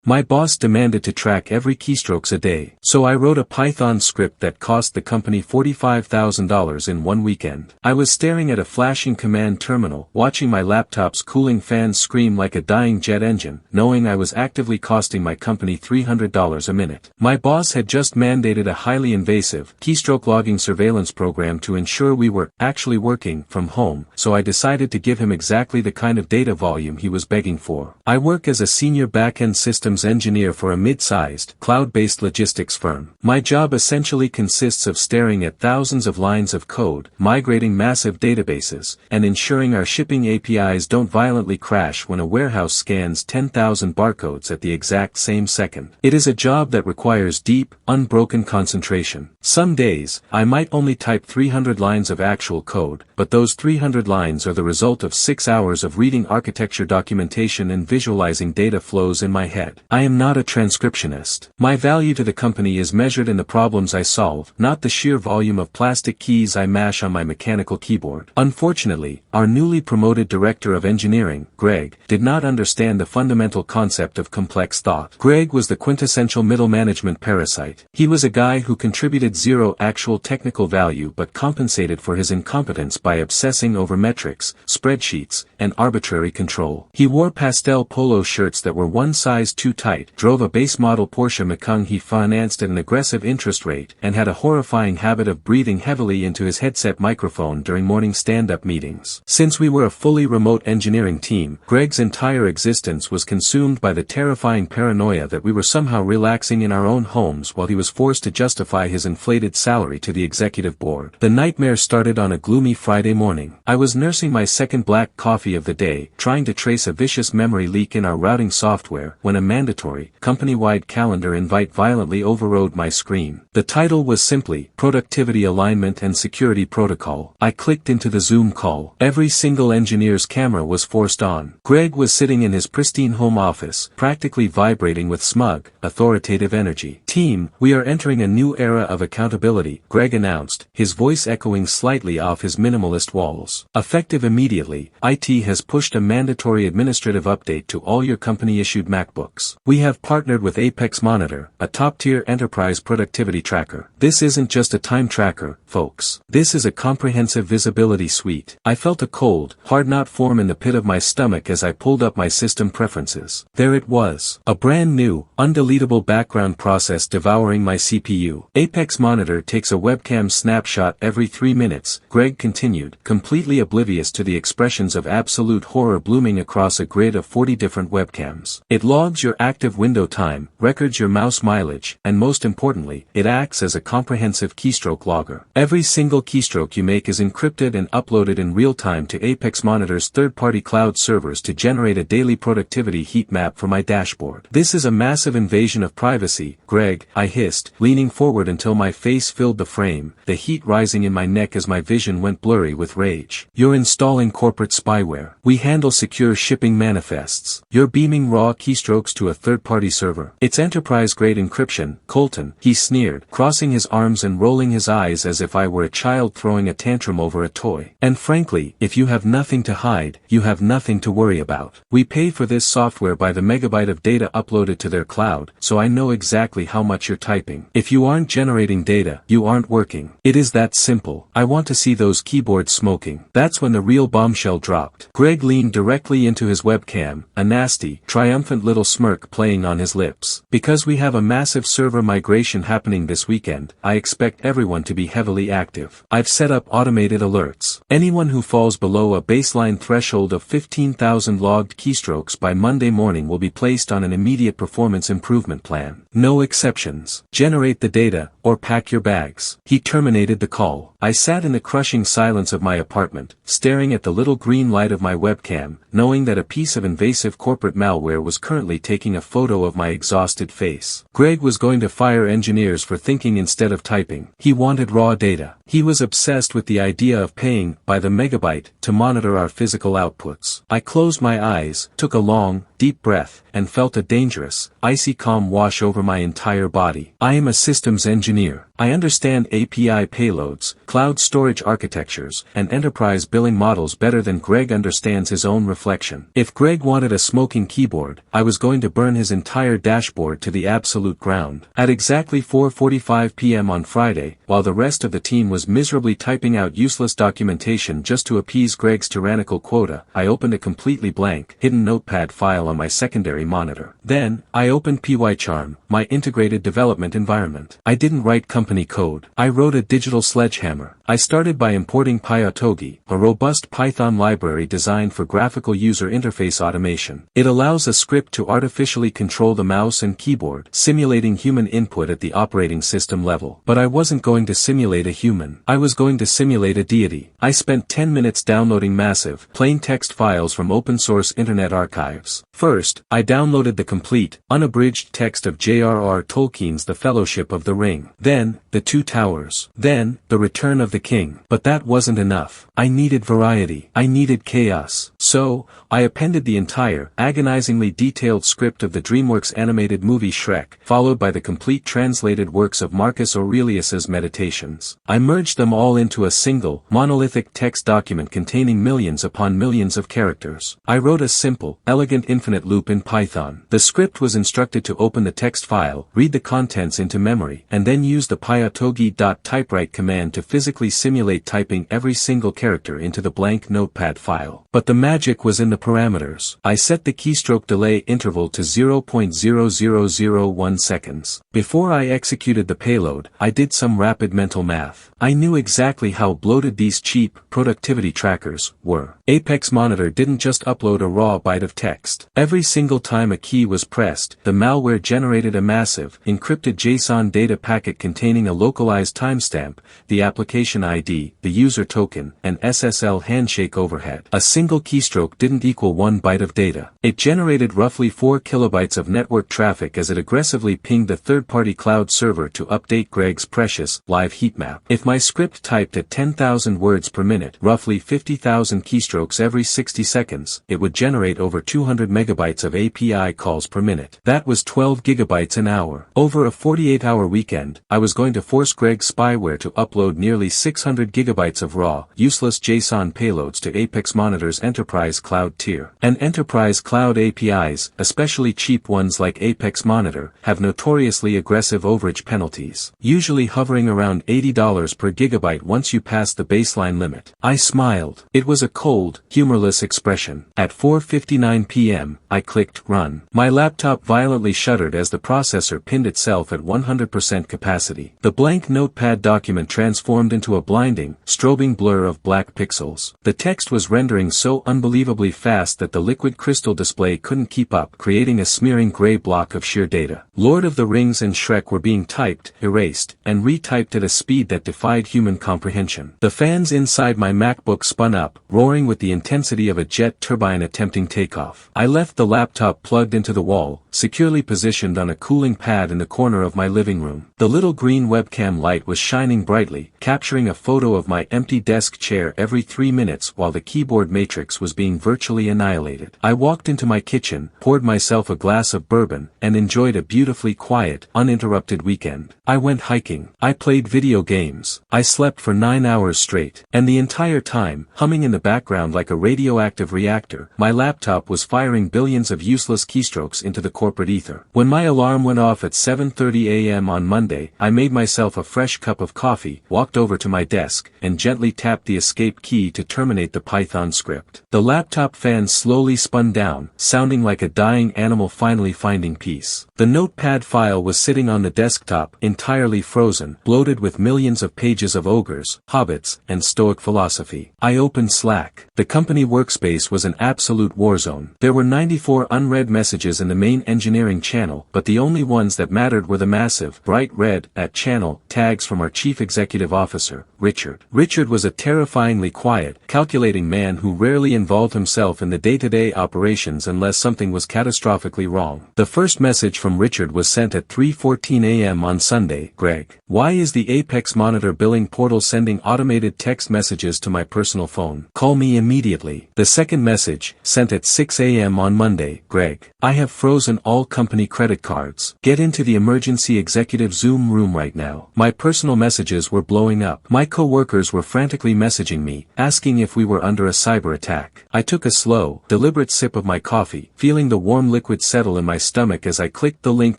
My boss demanded to track every keystrokes a day, so I wrote a Python script that cost the company $45,000 in one weekend. I was staring at a flashing command terminal, watching my laptop's cooling fans scream like a dying jet engine, knowing I was actively costing my company $300 a minute. My boss had just mandated a highly invasive, keystroke-logging surveillance program to ensure we were actually working from home, so I decided to give him exactly the kind of data volume he was begging for. I work as a senior backend systems engineer for a mid-sized, cloud-based logistics firm. My job essentially consists of staring at thousands of lines of code, migrating massive databases, and ensuring our shipping APIs don't violently crash when a warehouse scans 10,000 barcodes at the exact same second. It is a job that requires deep, unbroken concentration. Some days, I might only type 300 lines of actual code, but those 300 lines are the result of 6 hours of reading architecture documentation and visualizing data flows in my head. I am not a transcriptionist. My value to the company is measured in the problems I solve, not the sheer volume of plastic keys I mash on my mechanical keyboard. Unfortunately, our newly promoted director of engineering, Greg, did not understand the fundamental concept of complex thought. Greg was the quintessential middle management parasite. He was a guy who contributed zero actual technical value but compensated for his incompetence by obsessing over metrics, spreadsheets, and arbitrary control. He wore pastel polo shirts that were one size too tight, drove a base model Porsche Macan he financed at an aggressive interest rate, and had a horrifying habit of breathing heavily into his headset microphone during morning stand-up meetings. Since we were a fully remote engineering team, Greg's entire existence was consumed by the terrifying paranoia that we were somehow relaxing in our own homes while he was forced to justify his inflated salary to the executive board. The nightmare started on a gloomy Friday morning. I was nursing my second black coffee of the day, trying to trace a vicious memory leak in our routing software, when a mandatory, company-wide calendar invite violently overrode my screen. The title was simply, Productivity Alignment and Security Protocol. I clicked into the Zoom call. Every single engineer's camera was forced on. Greg was sitting in his pristine home office, practically vibrating with smug, authoritative energy. Team, we are entering a new era of accountability, Greg announced, his voice echoing slightly off his minimalist walls. Effective immediately, IT has pushed a mandatory administrative update to all your company-issued MacBooks. We have partnered with Apex Monitor, a top-tier enterprise productivity tracker. This isn't just a time tracker, folks. This is a comprehensive visibility suite. I felt a cold, hard knot form in the pit of my stomach as I pulled up my system preferences. There it was. A brand new, undeletable background process devouring my CPU. Apex Monitor takes a webcam snapshot every 3 minutes, Greg continued, completely oblivious to the expressions of absolute horror blooming across a grid of 40 different webcams. It logs your active window time, records your mouse mileage, and most importantly, it acts as a comprehensive keystroke logger. Every single keystroke you make is encrypted and uploaded in real time to Apex Monitor's third-party cloud servers to generate a daily productivity heat map for my dashboard. This is a massive invasion of privacy, Greg, I hissed, leaning forward until my face filled the frame, the heat rising in my neck as my vision went blurry with rage. You're installing corporate spyware. We handle secure shipping manifests. You're beaming raw keystrokes to a third-party server. It's enterprise-grade encryption, Colton, he sneered, crossing his arms and rolling his eyes as if I were a child throwing a tantrum over a toy. And frankly, if you have nothing to hide, you have nothing to worry about. We pay for this software by the megabyte of data uploaded to their cloud, so I know exactly how much you're typing. If you aren't generating data, you aren't working. It is that simple. I want to see those keyboards smoking. That's when the real bombshell dropped. Greg leaned directly into his webcam, a nasty, triumphant little smirk playing on his lips. Because we have a massive server migration happening this weekend, I expect everyone to be heavily active. I've set up automated alerts. Anyone who falls below a baseline threshold of 15,000 logged keystrokes by Monday morning will be placed on an immediate performance improvement plan. No exceptions. Generate the data, or pack your bags. He terminated the call. I sat in the crushing silence of my apartment, staring at the little green light of my webcam, knowing that a piece of invasive corporate malware was currently taking a photo of my exhausted face. Greg was going to fire engineers for thinking instead of typing. He wanted raw data. He was obsessed with the idea of paying by the megabyte to monitor our physical outputs. I closed my eyes, took a long, deep breath, and felt a dangerous, icy calm wash over my entire body. I am a systems engineer. I understand API payloads, cloud storage architectures, and enterprise billing models better than Greg understands his own reflection. If Greg wanted a smoking keyboard, I was going to burn his entire dashboard to the absolute ground. At exactly 4:45 p.m. on Friday, while the rest of the team was miserably typing out useless documentation just to appease Greg's tyrannical quota, I opened a completely blank, hidden notepad file on my secondary monitor. Then, I opened PyCharm, my integrated development environment. I didn't write company code. I wrote a digital sledgehammer. I started by importing Pyautogi, a robust Python library designed for graphical user interface automation. It allows a script to artificially control the mouse and keyboard, simulating human input at the operating system level. But I wasn't going to simulate a human. I was going to simulate a deity. I spent 10 minutes downloading massive, plain text files from open-source internet archives. First, I downloaded the complete, unabridged text of J.R.R. Tolkien's The Fellowship of the Ring. Then, The Two Towers. Then, The Return of the King. But that wasn't enough. I needed variety. I needed chaos. So, I appended the entire, agonizingly detailed script of the DreamWorks animated movie Shrek, followed by the complete translated works of Marcus Aurelius's Meditations. I merged them all into a single, monolithic text document containing millions upon millions of characters. I wrote a simple, elegant infinite loop in Python. The script was instructed to open the text file, read the contents into memory, and then use the pyautogi.typewrite command to physically simulate typing every single character into the blank notepad file. But the magic was in the parameters. I set the keystroke delay interval to 0.0001 seconds. Before I executed the payload, I did some rapid mental math. I knew exactly how bloated these cheap, productivity trackers were. Apex Monitor didn't just upload a raw byte of text. Every single time a key was pressed, the malware generated a massive, encrypted JSON data packet containing a localized timestamp, the application ID, the user token, and SSL handshake overhead. A single keystroke didn't equal 1 byte of data. It generated roughly 4 kilobytes of network traffic as it aggressively pinged the third-party cloud server to update Greg's precious, live heatmap. If my script typed at 10,000 words per minute, roughly 50,000 keystrokes every 60 seconds, it would generate over 200 megabytes of API calls per minute. That was 12 gigabytes an hour. Over a 48-hour weekend, I was going to force Greg's spyware to upload nearly 600 gigabytes of raw, useless JSON payloads to Apex Monitor's Enterprise Cloud tier. And Enterprise Cloud APIs, especially cheap ones like Apex Monitor, have notoriously aggressive overage penalties, usually hovering around $80 per gigabyte once you pass the baseline limit. I smiled. It was a cold, humorless expression. At 4:59 p.m., I clicked Run. My laptop violently shuddered as the processor pinned itself at 100% capacity. The blank notepad document transformed into a blinding, strobing blur of black pixels. The text was rendering so unbelievably fast that the liquid crystal display couldn't keep up, creating a smearing gray block of sheer data. Lord of the Rings and Shrek were being typed, erased, and retyped at a speed that defied human comprehension. The fans inside my MacBook spun up, roaring with the intensity of a jet turbine attempting takeoff. I left the laptop plugged into the wall, securely positioned on a cooling pad in the corner of my living room. The little green webcam light was shining brightly, capturing a photo of my empty desk chair every 3 minutes while the keyboard matrix was being virtually annihilated. I walked into my kitchen, poured myself a glass of bourbon, and enjoyed a beautifully quiet, uninterrupted weekend. I went hiking. I played video games. I slept for 9 hours straight. And the entire time, humming in the background like a radioactive reactor, my laptop was firing billions of useless keystrokes into the corporate ether. When my alarm went off at 7:30 a.m. on Monday, I made myself a fresh cup of coffee, walked over to my desk, and gently tapped the escape key to terminate the Python script. The laptop fan slowly spun down, sounding like a dying animal finally finding peace. The notepad file was sitting on the desktop, entirely frozen, bloated with millions of pages of ogres, hobbits, and Stoic philosophy. I opened Slack. The company workspace was an absolute war zone. There were 94 unread messages in the main engineering channel, but the only ones that mattered were the massive, bright red, @channel, tags from our chief executive officer, Richard. Richard was a terrifyingly quiet, calculating man who rarely involved himself in the day-to-day operations unless something was catastrophically wrong. The first message from Richard was sent at 3:14 a.m. on Sunday. Greg, why is the Apex Monitor monitor billing portal sending automated text messages to my personal phone. Call me immediately. The second message, sent at 6 a.m. on Monday. Greg, I have frozen all company credit cards. Get into the emergency executive Zoom room right now. My personal messages were blowing up. My co-workers were frantically messaging me, asking if we were under a cyber attack. I took a slow, deliberate sip of my coffee, feeling the warm liquid settle in my stomach as I clicked the link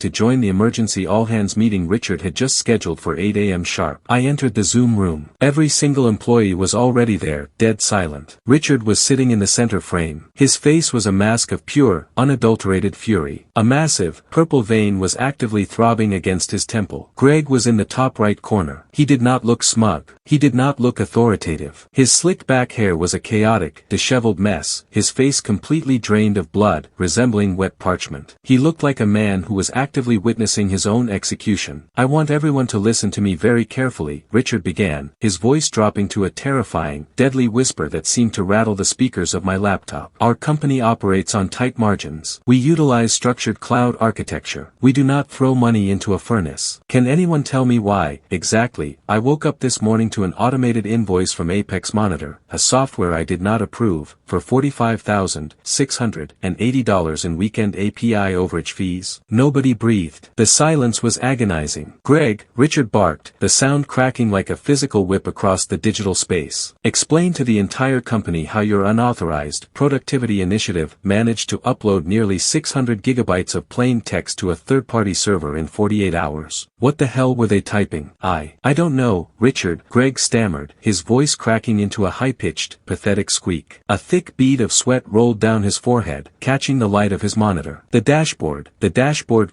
to join the emergency all-hands meeting Richard had just scheduled for 8 a.m. sharp. I entered the Zoom room. Every single employee was already there, dead silent. Richard was sitting in the center frame. His face was a mask of pure, unadulterated fury. A massive, purple vein was actively throbbing against his temple. Greg was in the top right corner. He did not look smug. He did not look authoritative. His slicked back hair was a chaotic, disheveled mess, his face completely drained of blood, resembling wet parchment. He looked like a man who was actively witnessing his own execution. I want everyone to listen to me very carefully, Richard began, his voice dropping to a terrifying, deadly whisper that seemed to rattle the speakers of my laptop. Our company operates on tight margins. We utilize structured cloud architecture. We do not throw money into a furnace. Can anyone tell me why, exactly? I woke up this morning to an automated invoice from Apex Monitor, a software I did not approve, for $45,680 in weekend API overage fees. Nobody breathed. The silence was agonizing. Greg, Richard barked, the sound cracking like a physical whip across the digital space. Explain to the entire company how your unauthorized productivity initiative managed to upload nearly 600 gigabytes of plain text to a third-party server in 48 hours. What the hell were they typing? I don't know, Richard, Greg stammered, his voice cracking into a high-pitched, pathetic squeak. A thick bead of sweat rolled down his forehead, catching the light of his monitor. The dashboard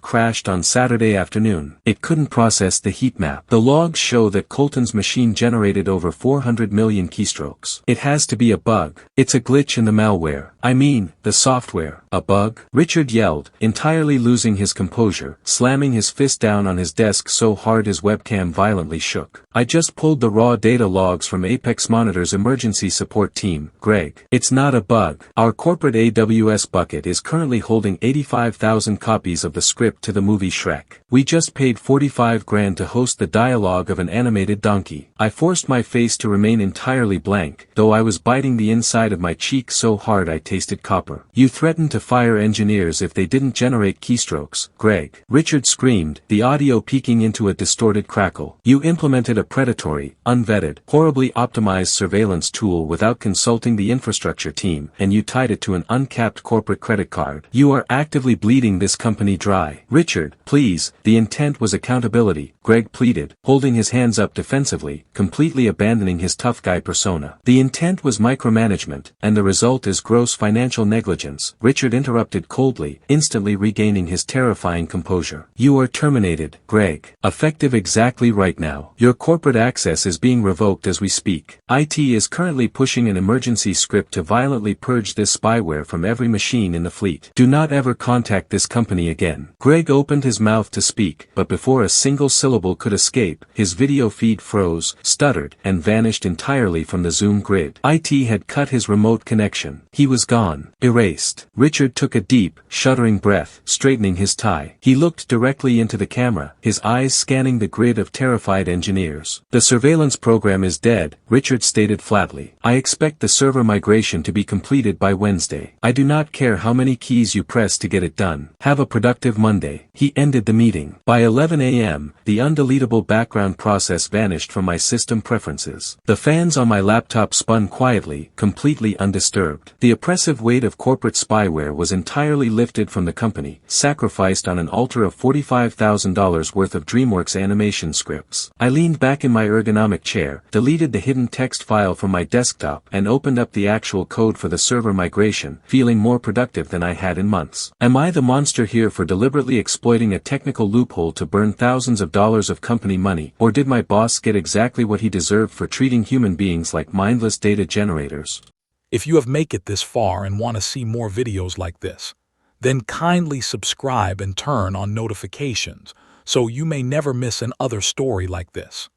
crashed on Saturday afternoon. It couldn't process the heat map. The logs show that Colton's machine generated over 400 million keystrokes. It has to be a bug. It's a glitch in the malware. I mean, the software. A bug? Richard yelled, entirely losing his composure, slamming his fist down on his desk so hard his webcam violently shook. I just pulled the raw data logs from Apex Monitor's emergency support team, Greg. It's not a bug. Our corporate AWS bucket is currently holding 85,000 copies of the script to the movie Shrek. We just paid $45,000 to host the dialogue of an animated donkey. I forced my face to remain entirely blank, though I was biting the inside of my cheek so hard I tasted copper. You threatened to fire engineers if they didn't generate keystrokes, Greg. Richard screamed, the audio peaking into a distorted crackle. You implemented a predatory, unvetted, horribly optimized surveillance tool without consulting the infrastructure team, and you tied it to an uncapped corporate credit card. You are actively bleeding this company dry. Richard, please, the intent was accountability, Greg pleaded, holding his hands up defensively, completely abandoning his tough guy persona. The intent was micromanagement, and the result is gross financial negligence, Richard interrupted coldly, instantly regaining his terrifying composure. You are terminated, Greg. Effective exactly right now. Your corporate access is being revoked as we speak. IT is currently pushing an emergency script to violently purge this spyware from every machine in the fleet. Do not ever contact this company again. Greg opened his mouth to speak, but before a single syllable could escape, his video feed froze, stuttered, and vanished entirely from the Zoom grid. IT had cut his remote connection. He was gone. Erased. Richard took a deep, shuddering breath, straightening his tie. He looked directly into the camera, his eyes scanning the grid of terrified engineers. The surveillance program is dead, Richard stated flatly. I expect the server migration to be completed by Wednesday. I do not care how many keys you press to get it done. Have a productive Monday. He ended the meeting. By 11 a.m., the undeletable background process vanished from my system preferences. The fans on my laptop spun quietly, completely undisturbed. The oppressive weight of corporate spyware was entirely lifted from the company, sacrificed on an altar of $45,000 worth of DreamWorks animation scripts. I leaned back in my ergonomic chair, deleted the hidden text file from my desktop, and opened up the actual code for the server migration, feeling more productive than I had in months. Am I the monster here for deliberately exploiting a technical loophole to burn thousands of dollars of company money, or did my boss get exactly what he deserved for treating human beings like mindless data generators? If you have made it this far and want to see more videos like this, then kindly subscribe and turn on notifications so you may never miss another story like this.